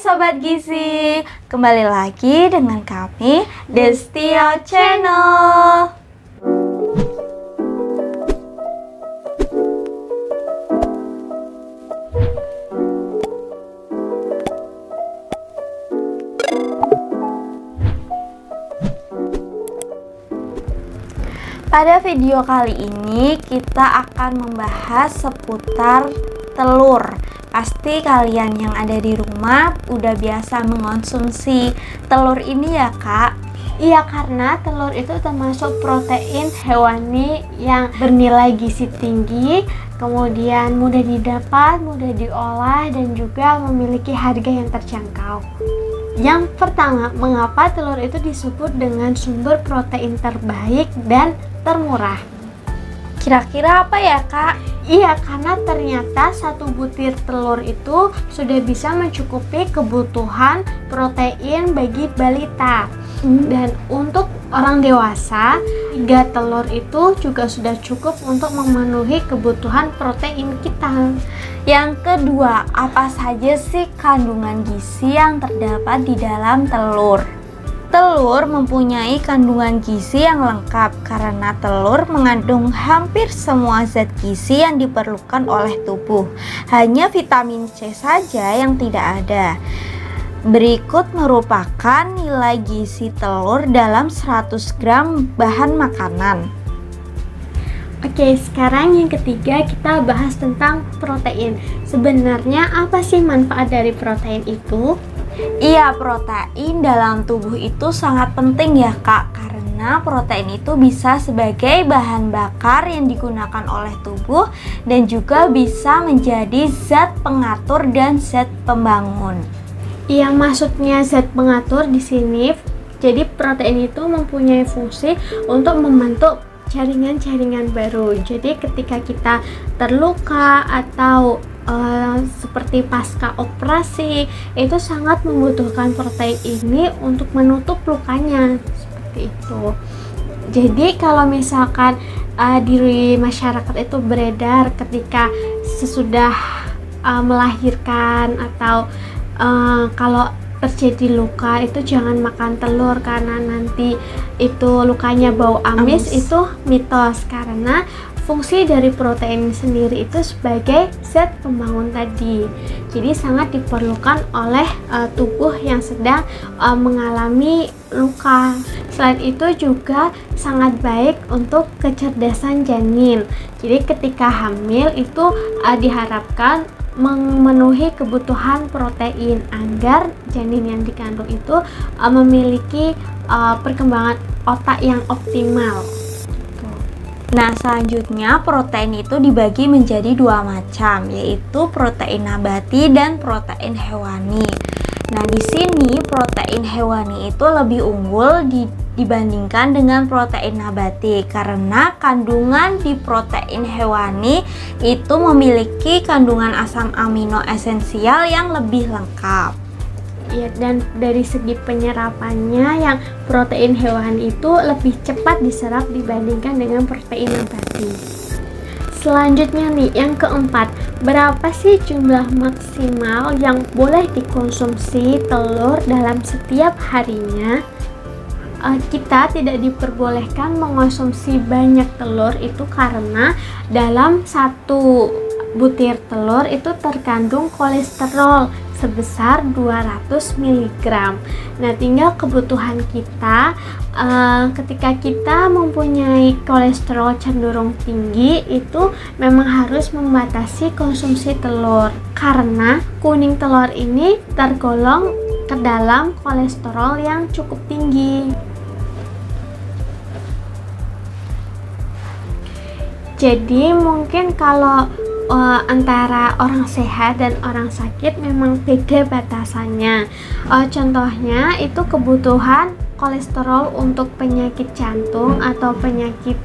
Sobat Gizi, kembali lagi dengan kami Destio Channel. Pada video kali ini kita akan membahas seputar telur. Pasti kalian yang ada di rumah udah biasa mengonsumsi telur ini ya kak? Iya, karena telur itu termasuk protein hewani yang bernilai gizi tinggi, kemudian mudah didapat, mudah diolah, dan juga memiliki harga yang terjangkau. Yang pertama, mengapa telur itu disebut dengan sumber protein terbaik dan termurah? Kira-kira apa ya kak? Iya, karena ternyata satu butir telur itu sudah bisa mencukupi kebutuhan protein bagi balita. Dan untuk orang dewasa, 3 telur itu juga sudah cukup untuk memenuhi kebutuhan protein kita. Yang kedua, apa saja sih kandungan gizi yang terdapat di dalam telur? Telur mempunyai kandungan gizi yang lengkap karena telur mengandung hampir semua zat gizi yang diperlukan oleh tubuh. Hanya vitamin C saja yang tidak ada. Berikut merupakan nilai gizi telur dalam 100 gram bahan makanan. Oke, sekarang yang ketiga kita bahas tentang protein. Sebenarnya apa sih manfaat dari protein itu? Iya, protein dalam tubuh itu sangat penting ya kak, karena protein itu bisa sebagai bahan bakar yang digunakan oleh tubuh dan juga bisa menjadi zat pengatur dan zat pembangun. Yang maksudnya zat pengatur di sini, jadi protein itu mempunyai fungsi untuk membentuk jaringan-jaringan baru. Jadi ketika kita terluka atau seperti pasca operasi, itu sangat membutuhkan protein ini untuk menutup lukanya, seperti itu. Jadi kalau misalkan di masyarakat itu beredar ketika sesudah melahirkan atau kalau terjadi luka itu jangan makan telur karena nanti itu lukanya bau amis. Itu mitos, karena fungsi dari protein sendiri itu sebagai zat pembangun tadi. Jadi sangat diperlukan oleh tubuh yang sedang mengalami luka. Selain itu juga sangat baik untuk kecerdasan janin. Jadi ketika hamil itu diharapkan memenuhi kebutuhan protein agar janin yang dikandung itu memiliki perkembangan otak yang optimal. Nah, selanjutnya protein itu dibagi menjadi 2 macam, yaitu protein nabati dan protein hewani. Nah, di sini protein hewani itu lebih unggul dibandingkan dengan protein nabati karena kandungan di protein hewani itu memiliki kandungan asam amino esensial yang lebih lengkap. Ya, dan dari segi penyerapannya yang protein hewani itu lebih cepat diserap dibandingkan dengan protein nabati. Selanjutnya nih, yang keempat, berapa sih jumlah maksimal yang boleh dikonsumsi telur dalam setiap harinya? Kita tidak diperbolehkan mengonsumsi banyak telur itu karena dalam satu butir telur itu terkandung kolesterol sebesar 200 mg. Nah, tinggal kebutuhan kita ketika kita mempunyai kolesterol cenderung tinggi itu memang harus membatasi konsumsi telur karena kuning telur ini tergolong ke dalam kolesterol yang cukup tinggi. Jadi mungkin kalau antara orang sehat dan orang sakit memang beda batasannya. Contohnya itu kebutuhan kolesterol untuk penyakit jantung atau penyakit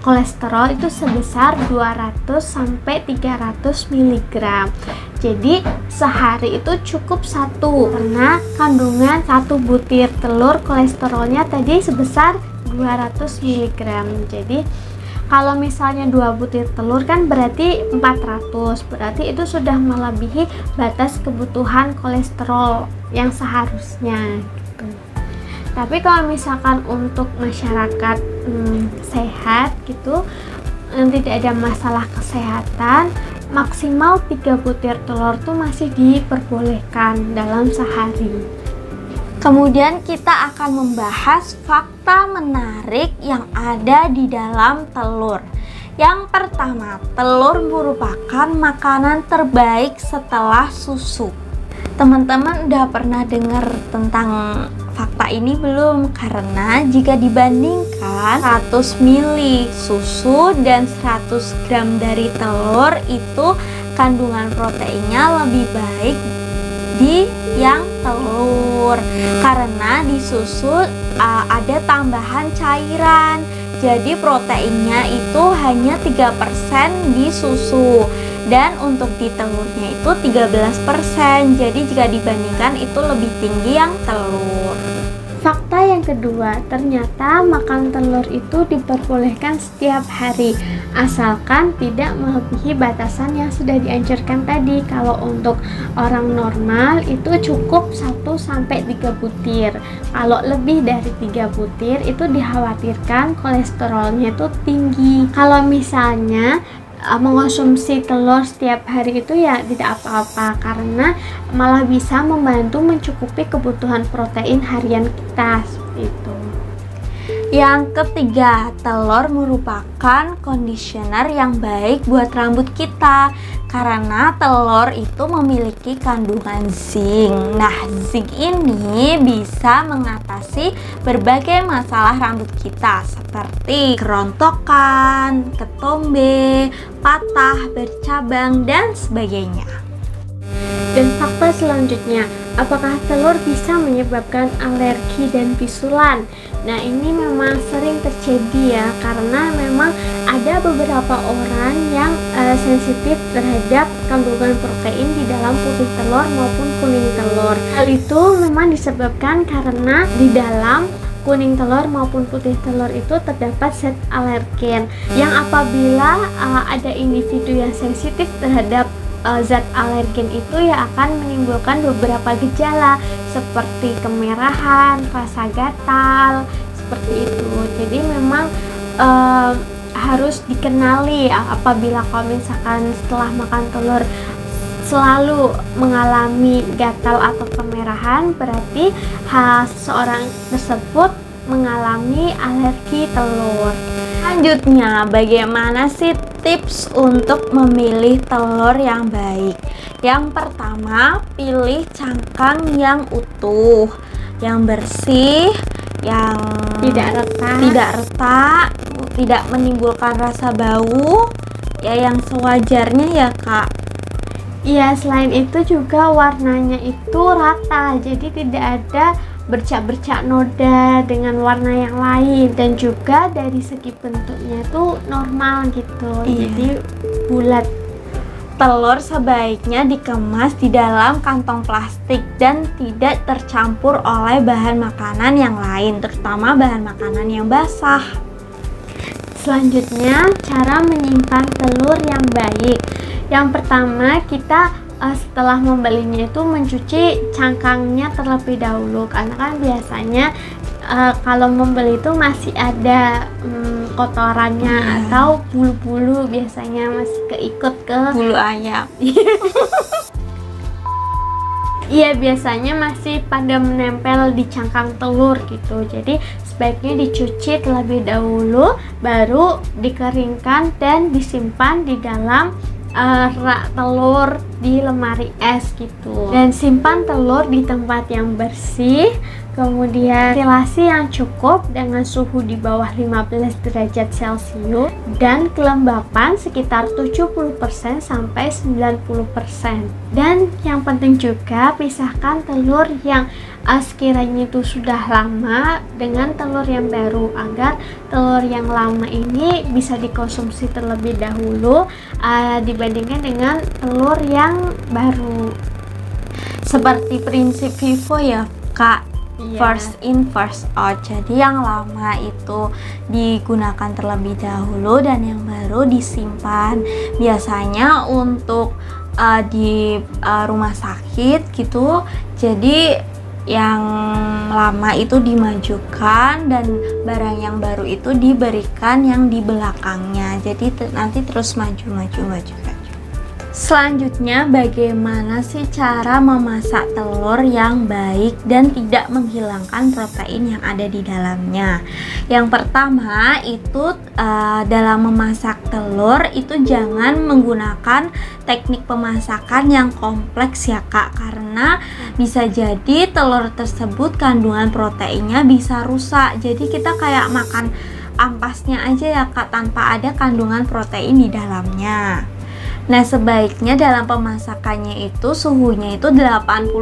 kolesterol itu sebesar 200 sampai 300 mg. Jadi sehari itu cukup 1 karena kandungan 1 butir telur kolesterolnya tadi sebesar 200 mg. Jadi Kalau misalnya 2 butir telur kan berarti 400, berarti itu sudah melebihi batas kebutuhan kolesterol yang seharusnya gitu. Tapi kalau misalkan untuk masyarakat sehat gitu, yang tidak ada masalah kesehatan, maksimal 3 butir telur tuh masih diperbolehkan dalam sehari. Kemudian kita akan membahas fakta menarik yang ada di dalam telur. Yang pertama, telur merupakan makanan terbaik setelah susu. Teman-teman udah pernah dengar tentang fakta ini belum? Karena jika dibandingkan 100 ml susu dan 100 gram dari telur, itu kandungan proteinnya lebih baik di yang telur, karena di susu ada tambahan cairan, jadi proteinnya itu hanya 3% di susu, dan untuk di telurnya itu 13%. Jadi jika dibandingkan itu lebih tinggi yang telur. Fakta yang kedua, ternyata makan telur itu diperbolehkan setiap hari, asalkan tidak melebihi batasan yang sudah dianjurkan tadi. Kalau untuk orang normal itu cukup 1-3 butir. Kalau lebih dari 3 butir itu dikhawatirkan kolesterolnya itu tinggi. Kalau misalnya mengonsumsi telur setiap hari itu ya tidak apa-apa, karena malah bisa membantu mencukupi kebutuhan protein harian kita seperti itu. Yang ketiga, telur merupakan conditioner yang baik buat rambut kita, karena telur itu memiliki kandungan zinc. Nah, zinc ini bisa mengatasi berbagai masalah rambut kita seperti kerontokan, ketombe, patah, bercabang, dan sebagainya. Dan fakta selanjutnya, apakah telur bisa menyebabkan alergi dan bisulan? Nah, ini memang sering terjadi ya, karena memang ada beberapa orang yang sensitif terhadap kandungan protein di dalam putih telur maupun kuning telur. Hal itu memang disebabkan karena di dalam kuning telur maupun putih telur itu terdapat zat alergen yang apabila ada individu yang sensitif terhadap zat alergen itu ya akan menimbulkan beberapa gejala seperti kemerahan, rasa gatal, seperti itu. Jadi memang harus dikenali apabila kalau misalkan setelah makan telur selalu mengalami gatal atau kemerahan, berarti seseorang tersebut mengalami alergi telur. Selanjutnya, bagaimana sih tips untuk memilih telur yang baik? Yang pertama, pilih cangkang yang utuh, yang bersih, yang Tidak retak, tidak menimbulkan rasa bau, ya yang sewajarnya ya Kak. Iya, selain itu juga warnanya itu rata, jadi tidak ada bercak-bercak noda dengan warna yang lain, dan juga dari segi bentuknya itu normal gitu. Iya. Jadi bulat. Telur sebaiknya dikemas di dalam kantong plastik dan tidak tercampur oleh bahan makanan yang lain, terutama bahan makanan yang basah. Selanjutnya, cara menyimpan telur yang baik. Yang pertama, kita setelah membelinya itu mencuci cangkangnya terlebih dahulu, karena kan biasanya kalau membeli itu masih ada kotorannya atau bulu-bulu, biasanya masih keikut ke Bulu ayam. Iya, biasanya masih pada menempel di cangkang telur gitu. Jadi sebaiknya dicuci terlebih dahulu, baru dikeringkan dan disimpan di dalam rak telur di lemari es gitu. Dan simpan telur di tempat yang bersih, kemudian ventilasi yang cukup dengan suhu di bawah 15 derajat Celcius dan kelembapan sekitar 70% sampai 90%. Dan yang penting juga, pisahkan telur yang sekiranya itu sudah lama dengan telur yang baru, agar telur yang lama ini bisa dikonsumsi terlebih dahulu dibandingkan dengan telur yang baru. Seperti prinsip FIFO ya Kak, Iya. first in first out. Jadi yang lama itu digunakan terlebih dahulu dan yang baru disimpan. Biasanya untuk di rumah sakit gitu. Jadi yang lama itu dimajukan dan barang yang baru itu diberikan yang di belakangnya. Jadi nanti terus maju. Selanjutnya, bagaimana sih cara memasak telur yang baik dan tidak menghilangkan protein yang ada di dalamnya? Yang pertama itu dalam memasak telur itu jangan menggunakan teknik pemasakan yang kompleks ya Kak, karena bisa jadi telur tersebut kandungan proteinnya bisa rusak. Jadi kita kayak makan ampasnya aja ya Kak, tanpa ada kandungan protein di dalamnya. Nah, sebaiknya dalam pemasakannya itu suhunya itu 85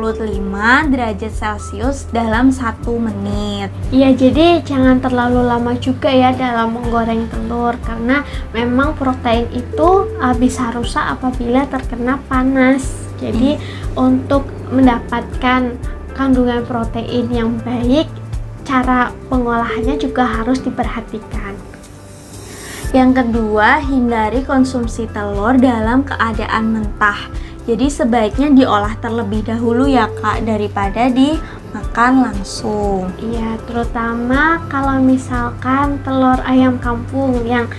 derajat Celcius dalam 1 menit. Iya, jadi jangan terlalu lama juga ya dalam menggoreng telur, karena memang protein itu bisa rusak apabila terkena panas. Jadi untuk mendapatkan kandungan protein yang baik, cara pengolahannya juga harus diperhatikan. Yang kedua, hindari konsumsi telur dalam keadaan mentah. Jadi sebaiknya diolah terlebih dahulu ya Kak, daripada dimakan langsung. Iya, terutama kalau misalkan telur ayam kampung yang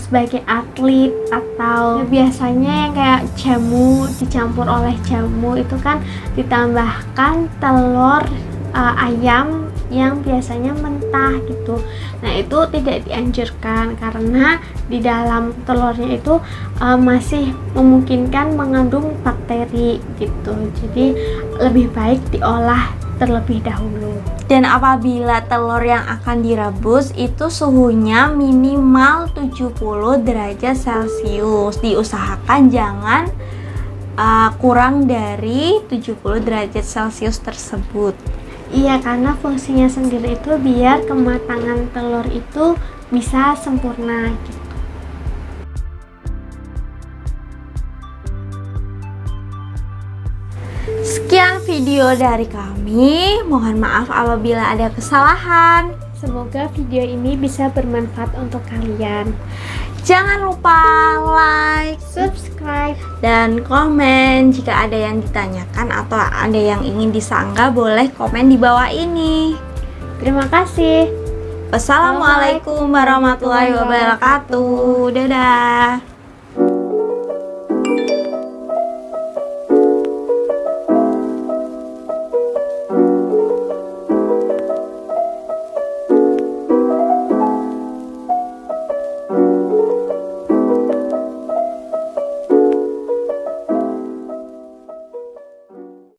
sebagai atlet atau biasanya yang kayak jamu dicampur oleh jamu itu kan ditambahkan telur ayam yang biasanya mentah gitu. Nah, itu tidak dianjurkan karena di dalam telurnya itu masih memungkinkan mengandung bakteri gitu. Jadi lebih baik diolah terlebih dahulu. Dan apabila telur yang akan direbus itu suhunya minimal 70 derajat Celcius. Diusahakan jangan kurang dari 70 derajat Celcius tersebut. Iya, karena fungsinya sendiri itu biar kematangan telur itu bisa sempurna gitu. Sekian video dari kami. Mohon maaf apabila ada kesalahan. Semoga video ini bisa bermanfaat untuk kalian. Jangan lupa like, Subscribe, dan komen. Jika ada yang ditanyakan atau ada yang ingin disanggah, boleh komen di bawah ini. terima kasih. Wassalamualaikum warahmatullahi wabarakatuh. Dadah.